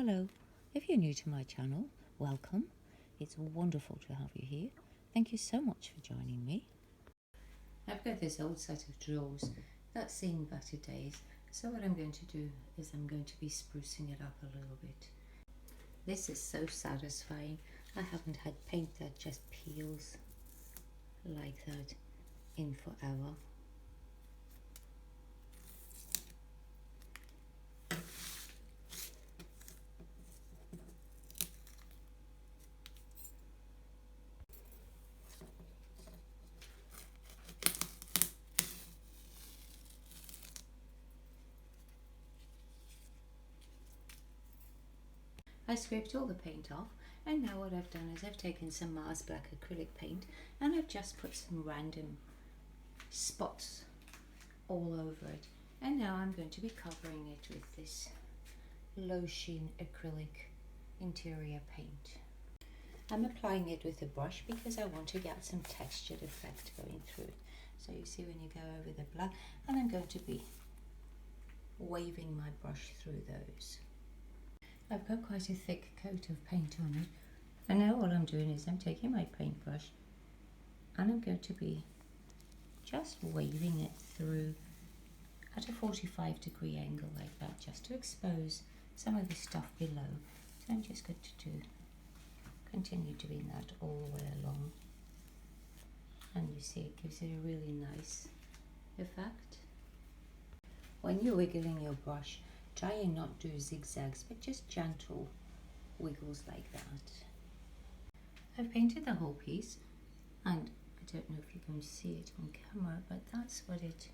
Hello, if you're new to my channel, welcome. It's wonderful to have you here. Thank you so much for joining me. I've got this old set of drawers that's seen better days, so what I'm going to do is I'm going to be sprucing it up a little bit. This is so satisfying. I haven't had paint that just peels like that in forever. I scraped all the paint off, and now what I've done is I've taken some Mars Black acrylic paint and I've just put some random spots all over it, and now I'm going to be covering it with this low sheen acrylic interior paint. I'm applying it with a brush because I want to get some textured effect going through it. So you see when you go over the black, and I'm going to be waving my brush through those. I've got quite a thick coat of paint on it, and now all I'm doing is I'm taking my paintbrush and I'm going to be just waving it through at a 45-degree angle like that, just to expose some of the stuff below. So I'm just going to continue doing that all the way along, and you see it gives it a really nice effect. When you're wiggling your brush, try and not do zigzags, but just gentle wiggles like that. I've painted the whole piece, and I don't know if you can see it on camera, but that's what it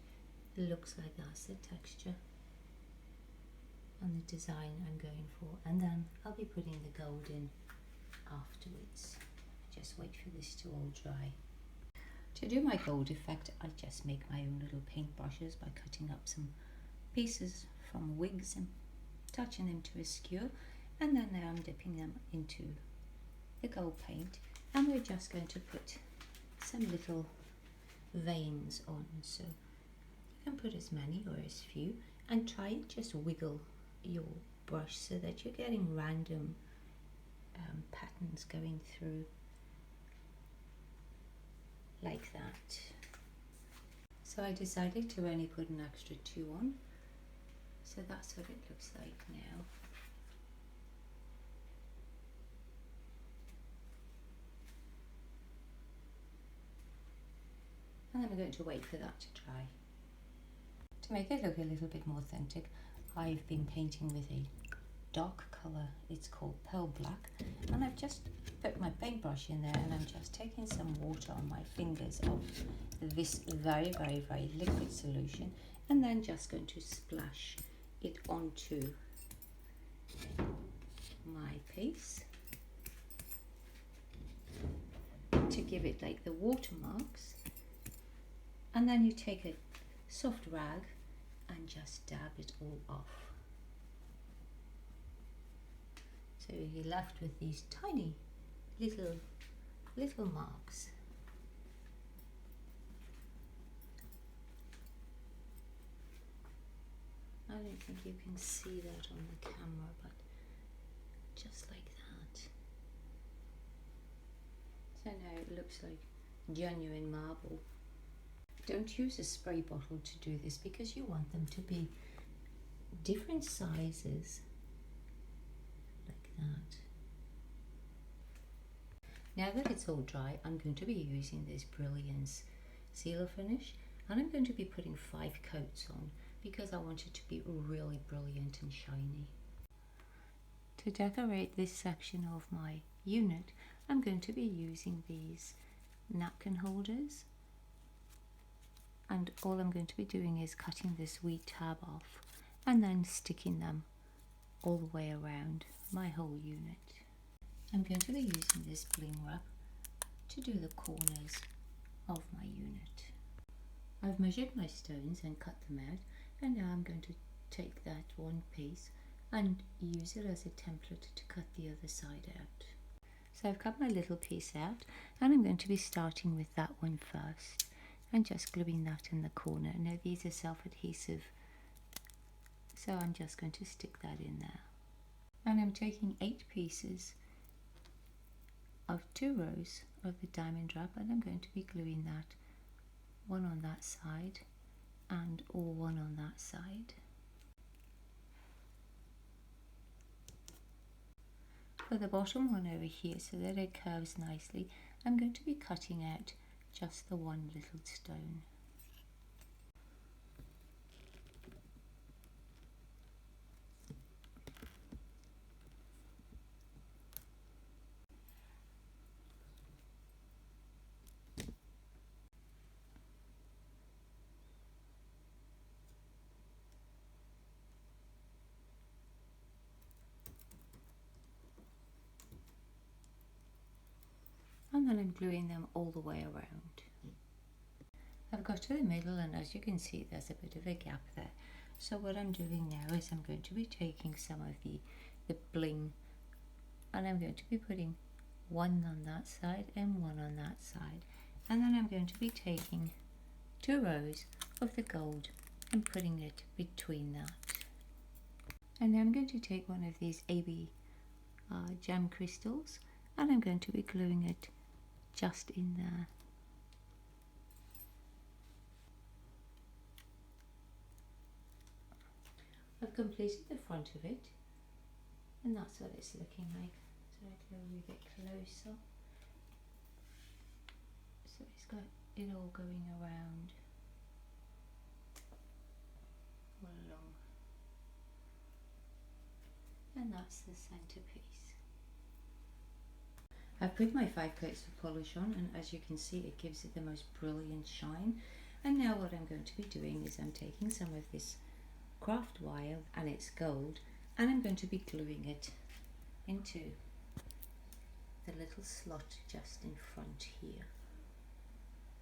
looks like. That's the texture and the design I'm going for, and then I'll be putting the gold in afterwards. Just wait for this to all dry. To do my gold effect, I just make my own little paint brushes by cutting up some pieces from wigs and touching them to a skewer, and then now I'm dipping them into the gold paint, and we're just going to put some little veins on. So you can put as many or as few, and try and just wiggle your brush so that you're getting random patterns going through like that. So I decided to only put an extra 2 on, so that's what it looks like now. And then we're going to wait for that to dry. To make it look a little bit more authentic, I've been painting with a dark colour, it's called Pearl Black, and I've just put my paintbrush in there, and I'm just taking some water on my fingers of this very liquid solution, and then just going to splash it onto my piece to give it like the watermarks, and then you take a soft rag and just dab it all off. So you're left with these tiny little marks. I don't think you can see that on the camera, but just like that. So now it looks like genuine marble. Don't use a spray bottle to do this because you want them to be different sizes like that. Now that it's all dry, I'm going to be using this Brilliance sealer finish, and I'm going to be putting 5 coats on because I want it to be really brilliant and shiny. To decorate this section of my unit, I'm going to be using these napkin holders, and all I'm going to be doing is cutting this wee tab off and then sticking them all the way around my whole unit. I'm going to be using this bling wrap to do the corners of my unit. I've measured my stones and cut them out, and now I'm going to take that one piece and use it as a template to cut the other side out. So I've cut my little piece out, and I'm going to be starting with that one first and just gluing that in the corner. Now these are self-adhesive, so I'm just going to stick that in there. And I'm taking 8 pieces of 2 rows of the diamond wrap, and I'm going to be gluing that one on that side and or one on that side. For the bottom one over here, so that it curves nicely, I'm going to be cutting out just the one little stone. And then I'm gluing them all the way around. I've got to the middle, and as you can see there's a bit of a gap there. So what I'm doing now is I'm going to be taking some of the bling, and I'm going to be putting one on that side and one on that side. And then I'm going to be taking 2 rows of the gold and putting it between that. And then I'm going to take one of these AB gem crystals, and I'm going to be gluing it just in there. I've completed the front of it, and that's what it's looking like. So I go a bit closer. So it's got it all going around all along, and that's the centerpiece. I've put my 5 coats of polish on, and as you can see it gives it the most brilliant shine. And now what I'm going to be doing is I'm taking some of this craft wire, and it's gold, and I'm going to be gluing it into the little slot just in front here.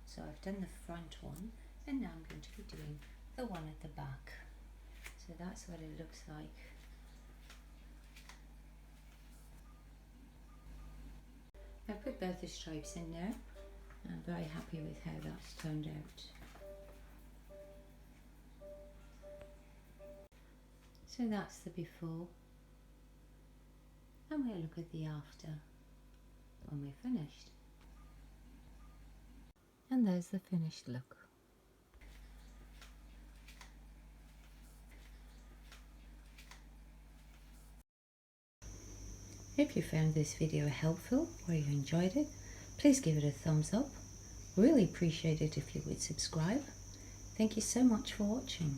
So I've done the front one, and now I'm going to be doing the one at the back. So that's what it looks like. I've put both the stripes in there. I'm very happy with how that's turned out. So that's the before, and we'll look at the after when we're finished. And there's the finished look. If you found this video helpful or you enjoyed it, please give it a thumbs up. Really appreciate it if you would subscribe. Thank you so much for watching.